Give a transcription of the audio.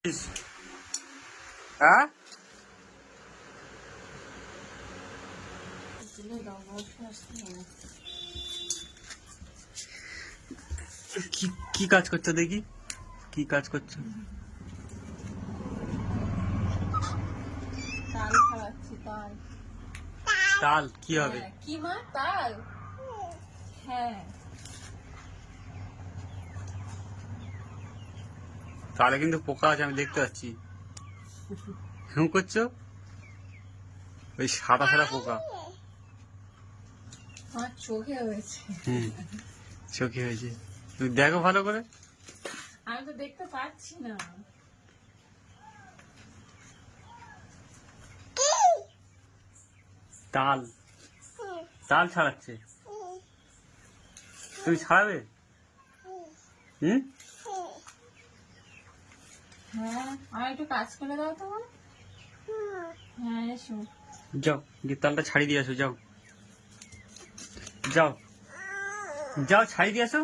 হ্যাঁ কি কাজ করছো দেখি, কি কাজ করছো? তাল খাওয়াচ্ছি। তাল তাল কি হবে? কি মা? তাল? হ্যাঁ। তালে কিন্তু পোকা আছে, আমি দেখতে পাচ্ছি। হুম করছো? ওই সাদা সাদা পোকা। আমার চোখে হয়েছে। চোখে হয়েছে, তুমি দেখো ভালো করে। আমি তো দেখতে পাচ্ছি না। তাল তাল ছাড়াচ্ছে, তুমি ছাড়াবে? হ্যাঁ, আর একটু কাজ করে দাও তো। হ্যাঁ এসো। যাও গিয়ে তালটা ছাড়িয়ে দিয়ে আসো, যাও যাও যাও ছাড়িয়ে দিয়ে আসো।